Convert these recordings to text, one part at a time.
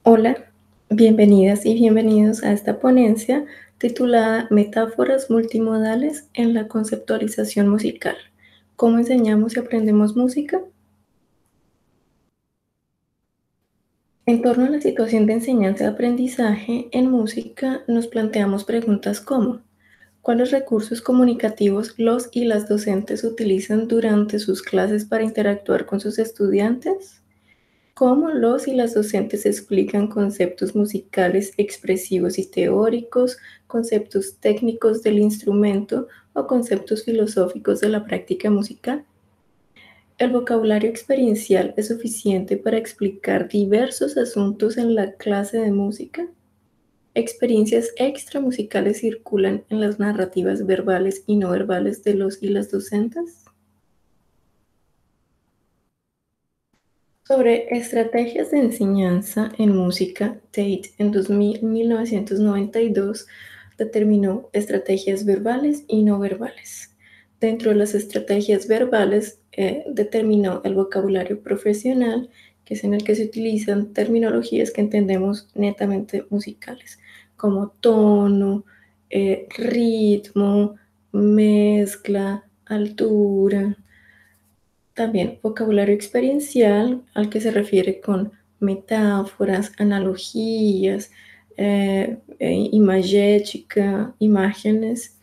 Hola, bienvenidas y bienvenidos a esta ponencia titulada Metáforas multimodales en la conceptualización musical. ¿Cómo enseñamos y aprendemos música? En torno a la situación de enseñanza y aprendizaje en música, nos planteamos preguntas como: ¿cuáles recursos comunicativos los y las docentes utilizan durante sus clases para interactuar con sus estudiantes? ¿Cómo los y las docentes explican conceptos musicales expresivos y teóricos, conceptos técnicos del instrumento o conceptos filosóficos de la práctica musical? ¿El vocabulario experiencial es suficiente para explicar diversos asuntos en la clase de música? ¿Experiencias extramusicales circulan en las narrativas verbales y no verbales de los y las docentes? Sobre estrategias de enseñanza en música, Tate en 1992 determinó estrategias verbales y no verbales. Dentro de las estrategias verbales, determinó el vocabulario profesional, que es en el que se utilizan terminologías que entendemos netamente musicales, como tono, ritmo, mezcla, altura. También vocabulario experiencial, al que se refiere con metáforas, analogías, imagética, imágenes.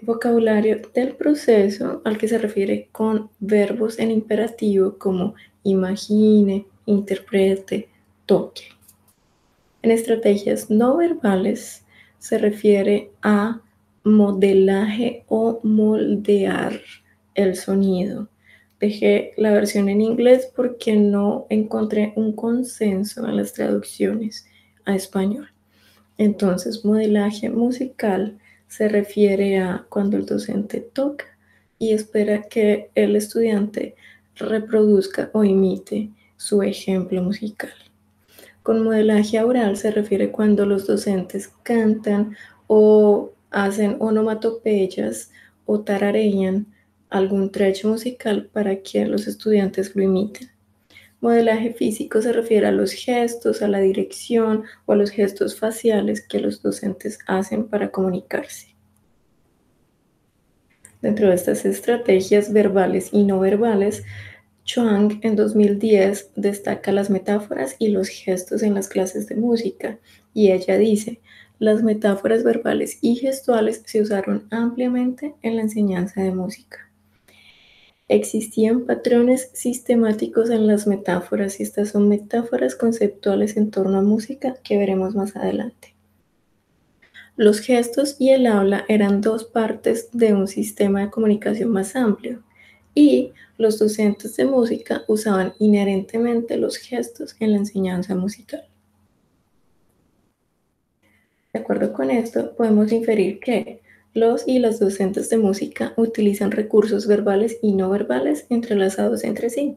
Vocabulario del proceso, al que se refiere con verbos en imperativo como imagine, interprete, toque. En estrategias no verbales se refiere a modelaje o moldear el sonido. Dejé la versión en inglés porque no encontré un consenso en las traducciones a español. Entonces, modelaje musical se refiere a cuando el docente toca y espera que el estudiante reproduzca o imite su ejemplo musical. Con modelaje oral se refiere cuando los docentes cantan o hacen onomatopeyas o tararean algún trecho musical para que los estudiantes lo imiten. Modelaje físico se refiere a los gestos, a la dirección o a los gestos faciales que los docentes hacen para comunicarse. Dentro de estas estrategias verbales y no verbales, Chuang en 2010 destaca las metáforas y los gestos en las clases de música, y ella dice: las metáforas verbales y gestuales se usaron ampliamente en la enseñanza de música. Existían patrones sistemáticos en las metáforas, y estas son metáforas conceptuales en torno a música que veremos más adelante. Los gestos y el habla eran dos partes de un sistema de comunicación más amplio, y los docentes de música usaban inherentemente los gestos en la enseñanza musical. De acuerdo con esto, podemos inferir que los y las docentes de música utilizan recursos verbales y no verbales entrelazados entre sí.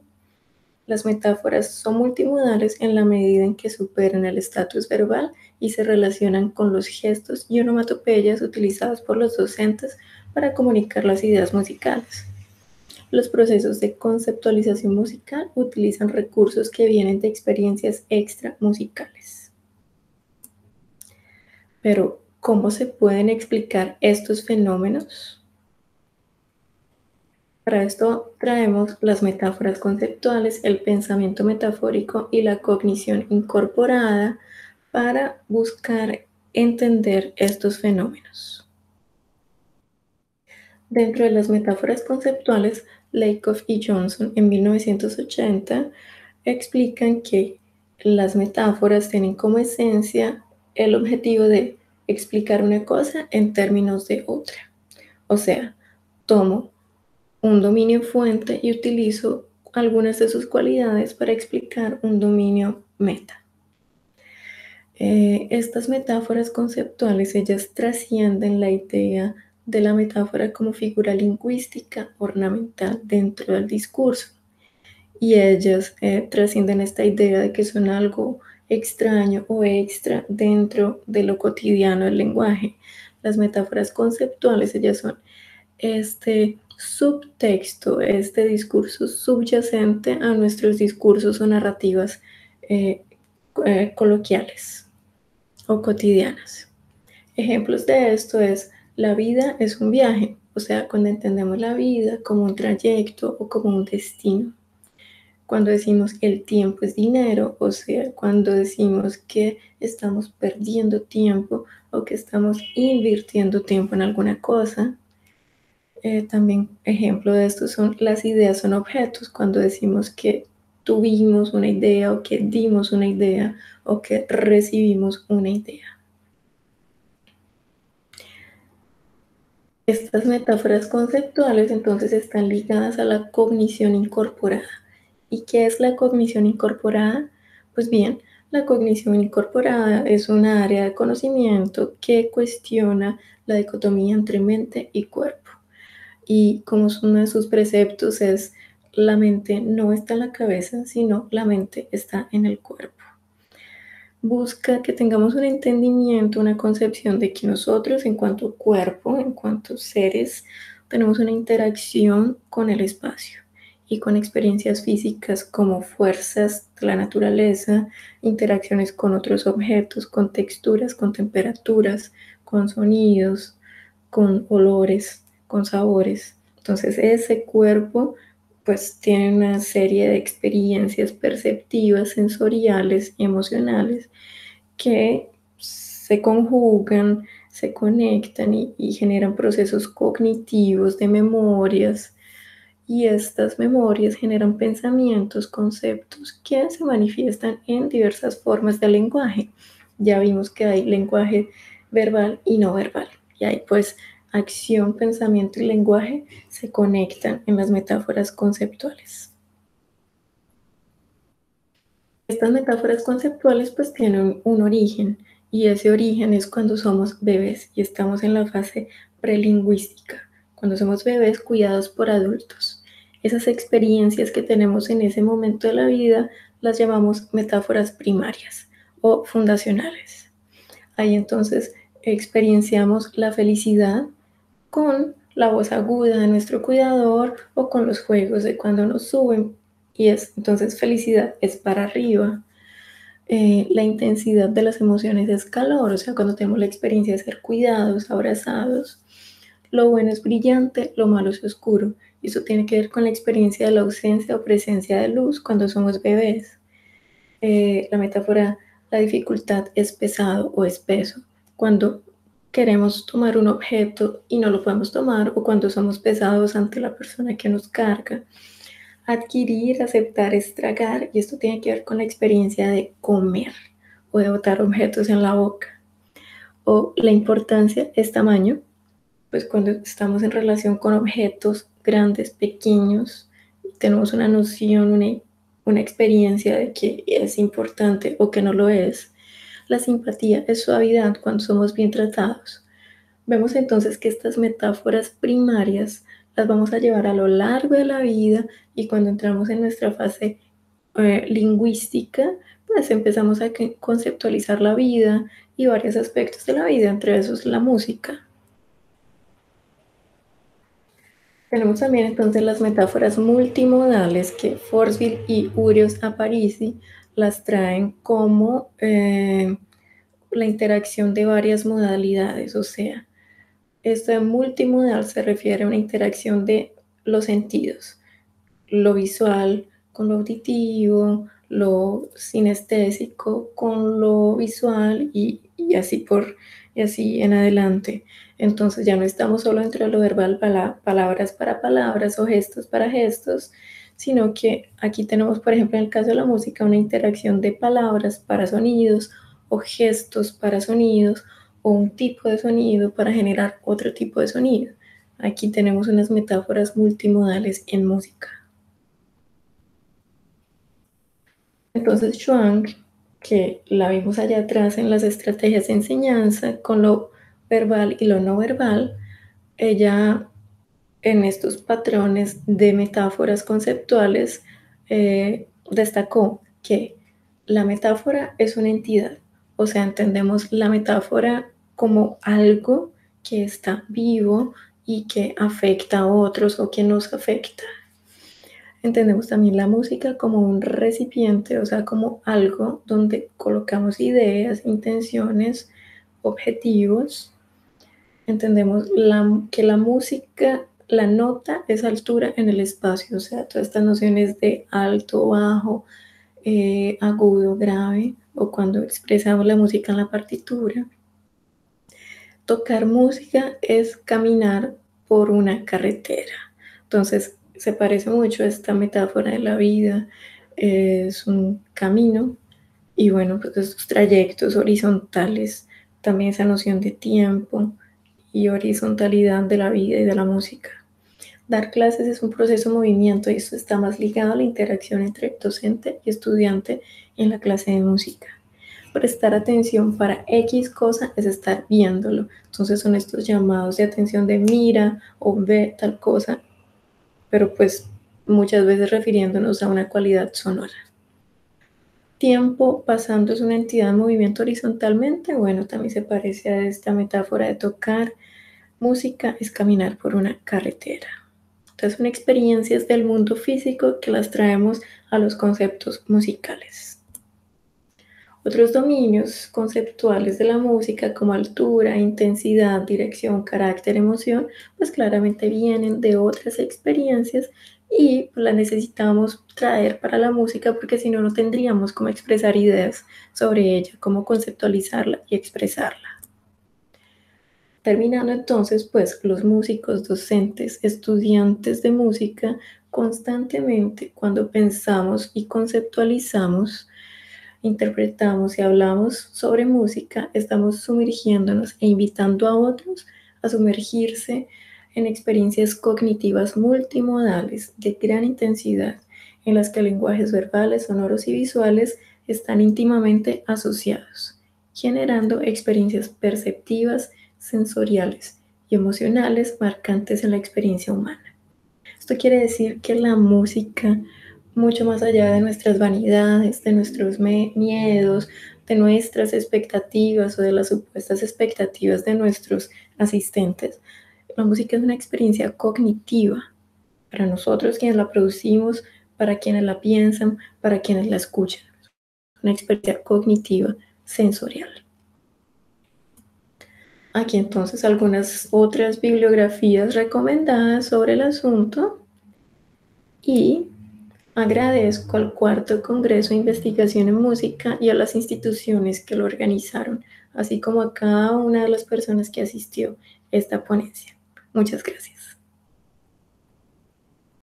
Las metáforas son multimodales en la medida en que superan el estatus verbal y se relacionan con los gestos y onomatopeyas utilizados por los docentes para comunicar las ideas musicales. Los procesos de conceptualización musical utilizan recursos que vienen de experiencias extra musicales. Pero, ¿cómo se pueden explicar estos fenómenos? Para esto traemos las metáforas conceptuales, el pensamiento metafórico y la cognición incorporada para buscar entender estos fenómenos. Dentro de las metáforas conceptuales, Lakoff y Johnson en 1980 explican que las metáforas tienen como esencia el objetivo de explicar una cosa en términos de otra. O sea, tomo un dominio fuente y utilizo algunas de sus cualidades para explicar un dominio meta. Estas metáforas conceptuales, ellas trascienden la idea de la metáfora como figura lingüística ornamental dentro del discurso, y ellas trascienden esta idea de que son algo extraño o extra dentro de lo cotidiano del lenguaje. Las metáforas conceptuales, ellas son este subtexto, este discurso subyacente a nuestros discursos o narrativas coloquiales o cotidianas. Ejemplos de esto es: la vida es un viaje, o sea, cuando entendemos la vida como un trayecto o como un destino. Cuando decimos el tiempo es dinero, o sea, cuando decimos que estamos perdiendo tiempo o que estamos invirtiendo tiempo en alguna cosa. También ejemplo de esto son: las ideas son objetos, cuando decimos que tuvimos una idea o que dimos una idea o que recibimos una idea. Estas metáforas conceptuales entonces están ligadas a la cognición incorporada. ¿Y qué es la cognición incorporada? Pues bien, la cognición incorporada es una área de conocimiento que cuestiona la dicotomía entre mente y cuerpo. Y como uno de sus preceptos es: la mente no está en la cabeza, sino la mente está en el cuerpo. Busca que tengamos un entendimiento, una concepción de que nosotros, en cuanto cuerpo, en cuanto seres, tenemos una interacción con el espacio y con experiencias físicas como fuerzas de la naturaleza, interacciones con otros objetos, con texturas, con temperaturas, con sonidos, con olores, con sabores. Entonces ese cuerpo pues tiene una serie de experiencias perceptivas, sensoriales y emocionales que se conjugan, se conectan y generan procesos cognitivos de memorias, y estas memorias generan pensamientos, conceptos que se manifiestan en diversas formas de lenguaje. Ya vimos que hay lenguaje verbal y no verbal, y ahí pues acción, pensamiento y lenguaje se conectan en las metáforas conceptuales. Estas metáforas conceptuales pues tienen un origen, y ese origen es cuando somos bebés y estamos en la fase prelingüística, cuando somos bebés cuidados por adultos. Esas experiencias que tenemos en ese momento de la vida las llamamos metáforas primarias o fundacionales. Ahí entonces experienciamos la felicidad con la voz aguda de nuestro cuidador o con los juegos de cuando nos suben, y es entonces felicidad es para arriba. La intensidad de las emociones es calor, o sea, cuando tenemos la experiencia de ser cuidados, abrazados. Lo bueno es brillante, lo malo es oscuro. Y eso tiene que ver con la experiencia de la ausencia o presencia de luz cuando somos bebés. La metáfora, la dificultad es pesado o espeso, cuando queremos tomar un objeto y no lo podemos tomar, o cuando somos pesados ante la persona que nos carga. Adquirir, aceptar, estragar, y esto tiene que ver con la experiencia de comer o de botar objetos en la boca. O la importancia es tamaño, pues cuando estamos en relación con objetos grandes, pequeños, tenemos una noción, una experiencia de que es importante o que no lo es. La simpatía es suavidad cuando somos bien tratados. Vemos entonces que estas metáforas primarias las vamos a llevar a lo largo de la vida, y cuando entramos en nuestra fase lingüística, pues empezamos a conceptualizar la vida y varios aspectos de la vida, entre esos la música. Tenemos también entonces las metáforas multimodales, que Forceville y Urios Aparici las traen como la interacción de varias modalidades, o sea, este multimodal se refiere a una interacción de los sentidos, lo visual con lo auditivo, lo sinestésico con lo visual y así en adelante. Entonces ya no estamos solo entre lo verbal, palabras para palabras o gestos para gestos, sino que aquí tenemos, por ejemplo, en el caso de la música, una interacción de palabras para sonidos o gestos para sonidos, o un tipo de sonido para generar otro tipo de sonido. Aquí tenemos unas metáforas multimodales en música. Entonces, Chuang, que la vimos allá atrás en las estrategias de enseñanza, con lo verbal y lo no verbal, ella en estos patrones de metáforas conceptuales destacó que la metáfora es una entidad, o sea, entendemos la metáfora como algo que está vivo y que afecta a otros o que nos afecta. entendemos también la música como un recipiente, o sea, como algo donde colocamos ideas, intenciones, objetivos. Entendemos que la música, la nota es altura en el espacio, o sea, todas estas nociones de alto, bajo, agudo, grave, o cuando expresamos la música en la partitura. Tocar música es caminar por una carretera. Entonces, se parece mucho a esta metáfora de la vida. Es un camino y bueno, pues estos trayectos horizontales, también esa noción de tiempo y horizontalidad de la vida y de la música. Dar clases es un proceso de movimiento y esto está más ligado a la interacción entre docente y estudiante en la clase de música. Prestar atención para X cosa es estar viéndolo. Entonces son estos llamados de atención de mira o ve tal cosa, pero pues muchas veces refiriéndonos a una cualidad sonora. Tiempo pasando es una entidad en movimiento horizontalmente. Bueno, también se parece a esta metáfora de tocar. Música es caminar por una carretera. Entonces son experiencias del mundo físico que las traemos a los conceptos musicales. Otros dominios conceptuales de la música como altura, intensidad, dirección, carácter, emoción, pues claramente vienen de otras experiencias y las necesitamos traer para la música porque si no, no tendríamos cómo expresar ideas sobre ella, cómo conceptualizarla y expresarla. Terminando entonces, pues los músicos, docentes, estudiantes de música, constantemente cuando pensamos y conceptualizamos, interpretamos y hablamos sobre música, estamos sumergiéndonos e invitando a otros a sumergirse en experiencias cognitivas multimodales de gran intensidad, en las que lenguajes verbales, sonoros y visuales están íntimamente asociados, generando experiencias perceptivas, sensoriales y emocionales marcantes en la experiencia humana. Esto quiere decir que la música, mucho más allá de nuestras vanidades, de nuestros miedos, de nuestras expectativas o de las supuestas expectativas de nuestros asistentes, la música es una experiencia cognitiva para nosotros quienes la producimos, para quienes la piensan, para quienes la escuchan. Una experiencia cognitiva sensorial. Aquí entonces algunas otras bibliografías recomendadas sobre el asunto y agradezco al Cuarto Congreso de Investigación en Música y a las instituciones que lo organizaron, así como a cada una de las personas que asistió a esta ponencia. Muchas gracias.